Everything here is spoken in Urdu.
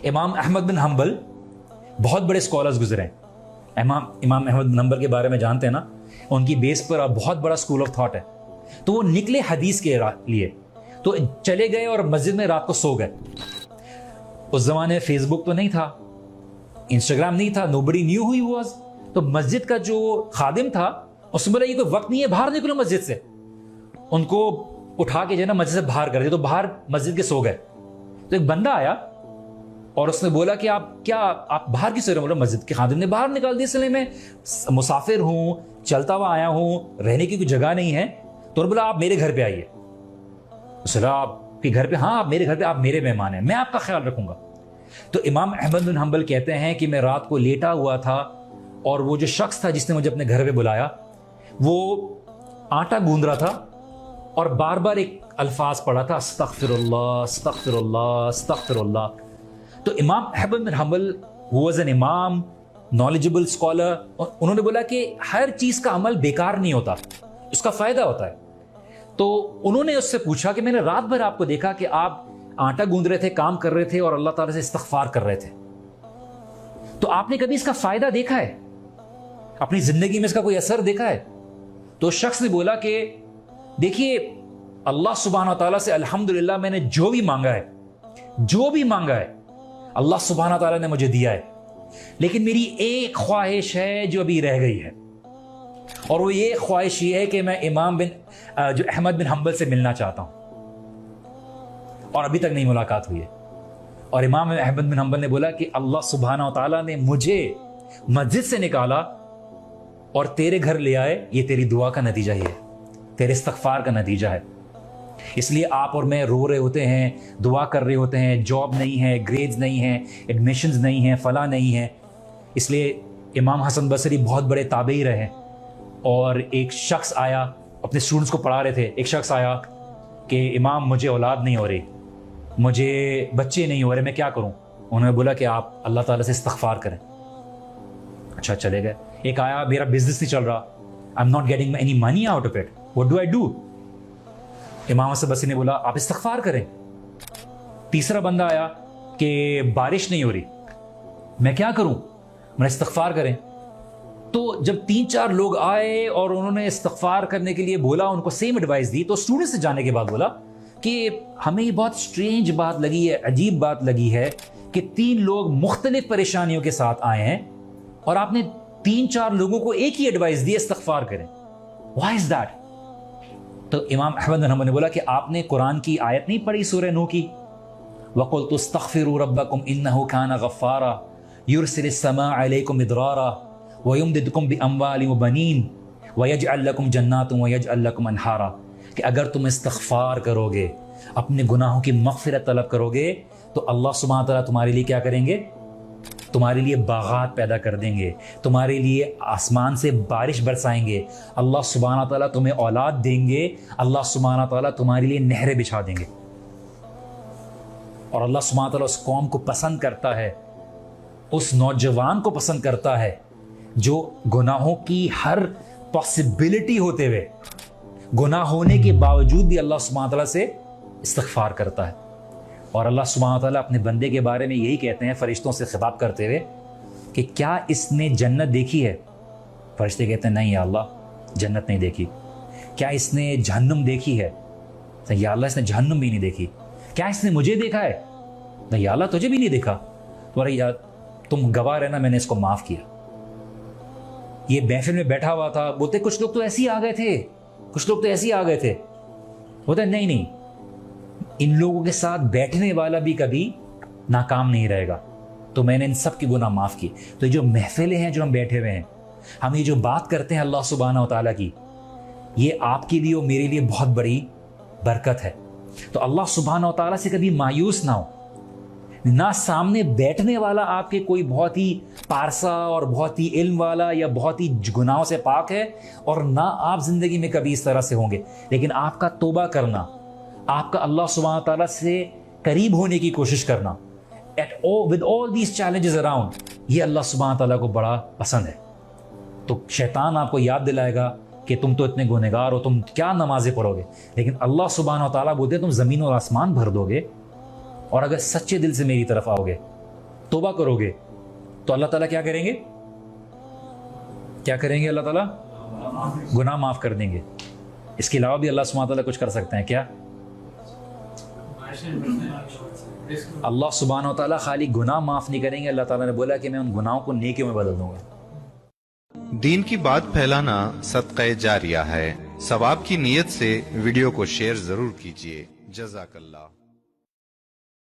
امام احمد بن حنبل بہت بڑے اسکالرز گزرے ہیں. امام احمد بن حنبل کے بارے میں جانتے ہیں نا, ان کی بیس پر بہت بڑا اسکول آف تھاٹ ہے. تو وہ نکلے حدیث کے لیے, تو چلے گئے اور مسجد میں رات کو سو گئے. اس زمانے میں فیس بک تو نہیں تھا, انسٹاگرام نہیں تھا, nobody knew who he was. تو مسجد کا جو خادم تھا اس نے بولا یہ کوئی وقت نہیں ہے, باہر نکلو مسجد سے. ان کو اٹھا کے جو ہے نا مسجد سے باہر کر دیا, تو باہر مسجد کے سو گئے. تو ایک بندہ آیا اور اس نے بولا کہ آپ باہر کی سو رہے ہیں؟ بولا مسجد کے خادم نے باہر نکال دیا, سلے میں مسافر ہوں, چلتا ہوا آیا ہوں, رہنے کی کوئی جگہ نہیں ہے. تو بولا آپ میرے گھر پہ آئیے. آپ کے گھر پہ؟ ہاں آپ میرے گھر پہ, آپ میرے مہمان ہیں, میں آپ کا خیال رکھوں گا. تو امام احمد بن حنبل کہتے ہیں کہ میں رات کو لیٹا ہوا تھا اور وہ جو شخص تھا جس نے مجھے اپنے گھر پہ بلایا وہ آٹا گوندھ رہا تھا اور بار بار ایک الفاظ پڑھا تھا, استغفر اللہ استغفر اللہ استغفر اللہ. تو امام احمد بن حنبل واز این امام, نالجبل اسکالر, انہوں نے بولا کہ ہر چیز کا عمل بیکار نہیں ہوتا, اس کا فائدہ ہوتا ہے. تو انہوں نے اس سے پوچھا کہ میں نے رات بھر آپ کو دیکھا کہ آپ آٹا گوندھ رہے تھے, کام کر رہے تھے اور اللہ تعالیٰ سے استغفار کر رہے تھے, تو آپ نے کبھی اس کا فائدہ دیکھا ہے؟ اپنی زندگی میں اس کا کوئی اثر دیکھا ہے؟ تو شخص نے بولا کہ دیکھیے اللہ سبحانہ تعالیٰ سے الحمدللہ میں نے جو بھی مانگا ہے اللہ سبحانہ تعالیٰ نے مجھے دیا ہے, لیکن میری ایک خواہش ہے جو ابھی رہ گئی ہے, اور وہ یہ خواہش یہ ہے کہ میں امام احمد بن حنبل سے ملنا چاہتا ہوں, اور ابھی تک نہیں ملاقات ہوئی ہے. اور امام احمد بن حنبل نے بولا کہ اللہ سبحانہ تعالیٰ نے مجھے مسجد سے نکالا اور تیرے گھر لے آئے, یہ تیری دعا کا نتیجہ ہی ہے, تیرے استغفار کا نتیجہ ہے. اس لیے آپ اور میں رو رہے ہوتے ہیں, دعا کر رہے ہوتے ہیں, جاب نہیں ہے, گریڈز نہیں ہیں, ایڈمیشنز نہیں ہیں, فلاں نہیں ہے. اس لیے امام حسن بصری بہت بڑے تابعی رہے, اور ایک شخص آیا, اپنے اسٹوڈنٹس کو پڑھا رہے تھے, ایک شخص آیا کہ امام مجھے اولاد نہیں ہو رہی, مجھے بچے نہیں ہو رہے, میں کیا کروں؟ انہوں نے بولا کہ آپ اللہ تعالیٰ سے استغفار کریں. اچھا چلے گئے. ایک آیا, میرا بزنس نہیں چل رہا, I am not getting any money out of it, what do I do? امام حسن بصری نے بولا آپ استغفار کریں. تیسرا بندہ آیا کہ بارش نہیں ہو رہی, میں کیا کروں؟ میں استغفار کریں. تو جب 3-4 لوگ آئے اور انہوں نے استغفار کرنے کے لیے بولا, ان کو سیم ایڈوائس دی, تو اسٹوڈنٹ سے جانے کے بعد بولا کہ ہمیں یہ بہت اسٹرینج بات لگی ہے, عجیب بات لگی ہے کہ 3 لوگ مختلف پریشانیوں کے ساتھ آئے ہیں اور آپ نے 3-4 لوگوں کو ایک ہی ایڈوائس دی, استغفار کریں. Why is that? تو امام احمد بن حنبل نے بولا کہ آپ نے قرآن کی آیت نہیں پڑھی سورہ نوح کی, وَقُلْتُ اسْتَغْفِرُوا رَبَّكُمْ إِنَّهُ كَانَ غَفَّارًا يُرْسِلِ السَّمَاءَ عَلَيْكُمْ مِدْرَارًا وَيُمْدِدْكُمْ بِأَمْوَالٍ وَبَنِينَ وَيَجْعَلْ لَكُمْ جَنَّاتٍ وَيَجْعَلْ لَكُمْ أَنْهَارًا, کہ اگر تم استغفار کرو گے, اپنے گناہوں کی مغفرت طلب کرو گے, تو اللہ سبحانہ تعالیٰ تمہارے لیے کیا کریں گے؟ تمہارے لیے باغات پیدا کر دیں گے, تمہارے لیے آسمان سے بارش برسائیں گے, اللہ سبحانہ تعالیٰ تمہیں اولاد دیں گے, اللہ سبحانہ تعالیٰ تمہارے لیے نہریں بچھا دیں گے. اور اللہ سبحانہ تعالیٰ اس قوم کو پسند کرتا ہے, اس نوجوان کو پسند کرتا ہے جو گناہوں کی ہر پاسبلٹی ہوتے ہوئے, گناہ ہونے کے باوجود بھی اللہ سبحانہ تعالیٰ سے استغفار کرتا ہے. اور اللہ سبحانہ تعالیٰ اپنے بندے کے بارے میں یہی کہتے ہیں فرشتوں سے خطاب کرتے ہوئے کہ کیا اس نے جنت دیکھی ہے؟ فرشتے کہتے ہیں نہیں یا اللہ, جنت نہیں دیکھی. کیا اس نے جہنم دیکھی ہے؟ یا اللہ اس نے جہنم بھی نہیں دیکھی. کیا اس نے مجھے دیکھا ہے؟ نہیں یا اللہ تجھے بھی نہیں دیکھا. تو یار تم گواہ رہنا, میں نے اس کو معاف کیا. یہ محفل میں بیٹھا ہوا تھا, بولتے کچھ لوگ تو ایسے ہی آ گئے تھے, کچھ لوگ تو ایسے ہی آ گئے تھے. بولتے نہیں, ان لوگوں کے ساتھ بیٹھنے والا بھی کبھی ناکام نہیں رہے گا, تو میں نے ان سب کی گناہ معاف کی. تو یہ جو محفلیں ہیں جو ہم بیٹھے ہوئے ہیں, ہم یہ جو بات کرتے ہیں اللہ سبحانہ و تعالیٰ کی, یہ آپ کے لیے اور میرے لیے بہت بڑی برکت ہے. تو اللہ سبحانہ و تعالیٰ سے کبھی مایوس نہ ہو. نہ سامنے بیٹھنے والا آپ کے کوئی بہت ہی پارسا اور بہت ہی علم والا یا بہت ہی گناہوں سے پاک ہے, اور نہ آپ زندگی میں کبھی اس طرح سے ہوں گے, لیکن آپ کا توبہ کرنا, آپ کا اللہ سبحانہ تعالیٰ سے قریب ہونے کی کوشش کرنا with all these challenges around, یہ اللہ سبحانہ تعالیٰ کو بڑا پسند ہے. تو شیطان آپ کو یاد دلائے گا کہ تم تو اتنے گنہگار ہو, تم کیا نمازیں پڑھو گے, لیکن اللہ سبحانہ تعالیٰ بولتے تم زمین اور آسمان بھر دو گے, اور اگر سچے دل سے میری طرف آؤ گے توبہ کرو گے تو اللہ تعالیٰ کیا کریں گے؟ کیا کریں گے؟ اللہ تعالیٰ گناہ معاف کر دیں گے. اس کے علاوہ بھی اللہ سبحانہ تعالیٰ کچھ کر سکتے ہیں کیا؟ اللہ سبحانہ و تعالیٰ خالی گناہ معاف نہیں کریں گے, اللہ تعالیٰ نے بولا کہ میں ان گناہوں کو نیکیوں میں بدل دوں گا. دین کی بات پھیلانا صدقہ جاریہ ہے. ثواب کی نیت سے ویڈیو کو شیئر ضرور کیجیے. جزاک اللہ.